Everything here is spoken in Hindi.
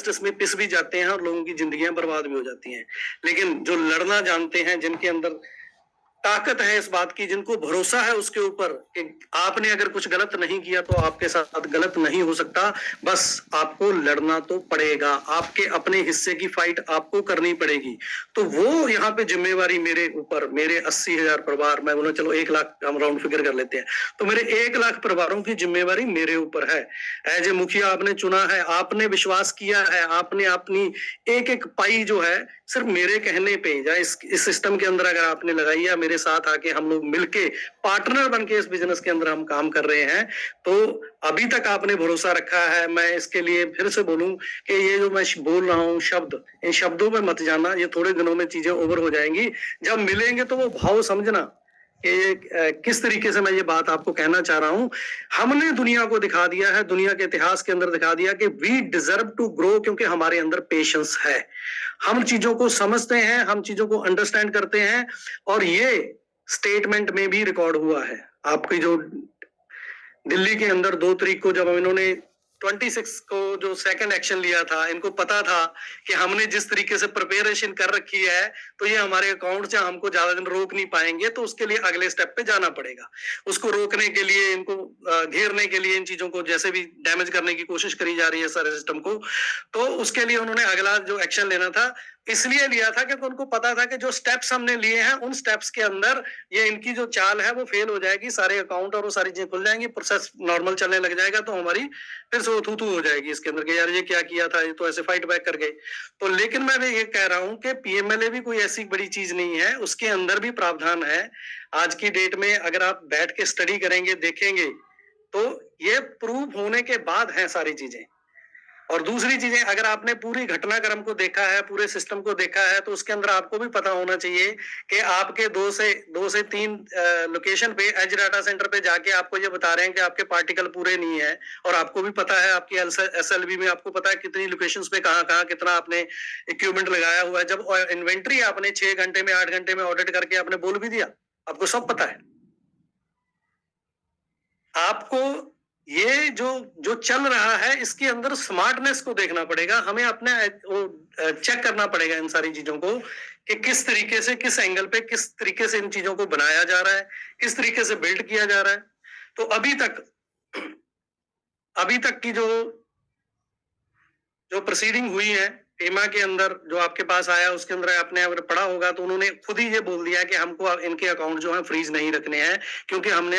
इनजस्टिस में पिस भी जाते हैं और लोगों की जिंदगियां बर्बाद भी हो जाती हैं। लेकिन जो लड़ना जानते हैं, जिनके अंदर ताकत है इस बात की, जिनको भरोसा है उसके ऊपर कि आपने अगर कुछ गलत नहीं किया तो आपके साथ गलत नहीं हो सकता, बस आपको लड़ना तो पड़ेगा, आपके अपने हिस्से की फाइट आपको करनी पड़ेगी। तो वो यहाँ पे जिम्मेवारी मेरे ऊपर, मेरे 80,000 परिवार, मैं बोला चलो 1 लाख हम राउंड फिगर कर लेते हैं, तो मेरे 1 लाख परिवारों की जिम्मेवारी मेरे ऊपर है। एज ए मुखिया आपने चुना है, आपने विश्वास किया है, आपने अपनी एक एक पाई जो है सिर्फ मेरे कहने पे या इस सिस्टम के अंदर अगर आपने लगाई है, मेरे साथ आके हम लोग मिलके पार्टनर बन के इस बिजनेस के अंदर हम काम कर रहे हैं, तो अभी तक आपने भरोसा रखा है। मैं इसके लिए फिर से बोलूं कि ये जो मैं बोल रहा हूँ शब्द, इन शब्दों में मत जाना, ये थोड़े दिनों में चीजें ओवर हो जाएंगी। जब मिलेंगे तो वो भाव समझना कि ये किस तरीके से मैं ये बात आपको कहना चाह रहा हूं। हमने दुनिया को दिखा दिया है, दुनिया के इतिहास के अंदर दिखा दिया कि वी डिजर्व टू ग्रो, क्योंकि हमारे अंदर पेशेंस है, हम चीजों को समझते हैं, हम चीजों को अंडरस्टैंड करते हैं। और ये स्टेटमेंट में भी रिकॉर्ड हुआ है। आपकी जो दिल्ली के अंदर 2 तारीख को जब इन्होंने 26 को जो सेकंड एक्शन लिया था, इनको पता था कि हमने जिस तरीके से प्रिपरेशन कर रखी है तो ये हमारे अकाउंट से हमको ज्यादा दिन रोक नहीं पाएंगे, तो उसके लिए अगले स्टेप पे जाना पड़ेगा। उसको रोकने के लिए, इनको घेरने के लिए, इन चीजों को जैसे भी डैमेज करने की कोशिश करी जा रही है सारे सिस्टम को, तो उसके लिए उन्होंने अगला जो एक्शन लेना था इसलिए लिया था क्योंकि उनको पता था कि जो स्टेप्स हमने लिए हैं उन स्टेप्स के अंदर ये इनकी जो चाल है वो फेल हो जाएगी, सारे अकाउंट और वो सारी चीजें खुल जाएंगी, प्रोसेस नॉर्मल चलने लग जाएगा, तो हमारी फिर से वो थू थू हो जाएगी इसके अंदर कि यार ये क्या किया था, ये तो ऐसे फाइट बैक कर गए। तो लेकिन मैं ये कह रहा हूं कि पीएमएलए भी कोई ऐसी बड़ी चीज नहीं है, उसके अंदर भी प्रावधान है। आज की डेट में अगर आप बैठ के स्टडी करेंगे, देखेंगे, तो ये प्रूव होने के बाद है सारी चीजें। और दूसरी चीजें, अगर आपने पूरी घटनाक्रम को देखा है, पूरे सिस्टम को देखा है, तो उसके अंदर आपको भी पता होना चाहिए कि आपके 2 से 3 लोकेशन पे एज डाटा सेंटर पे जाके आपको ये बता रहे हैं कि आपके पार्टिकल पूरे नहीं है। और आपको भी पता है, आपकी एसएलबी में आपको पता है कितनी लोकेशंस पे कहाँ कहाँ कितना आपने इक्विपमेंट लगाया हुआ है। जब इन्वेंट्री आपने 6 घंटे में 8 घंटे में ऑडिट करके आपने बोल भी दिया, आपको सब पता है। आपको ये जो जो चल रहा है इसके अंदर स्मार्टनेस को देखना पड़ेगा, हमें अपने चेक करना पड़ेगा इन सारी चीजों को कि किस तरीके से, किस एंगल पे, किस तरीके से इन चीजों को बनाया जा रहा है, किस तरीके से बिल्ड किया जा रहा है। तो अभी तक की जो प्रोसीडिंग हुई है टेमा के अंदर, जो आपके पास आया उसके अंदर आपने अगर पढ़ा होगा तो उन्होंने खुद ही ये बोल दिया कि हमको इनके अकाउंट जो है फ्रीज नहीं रखने हैं, क्योंकि हमने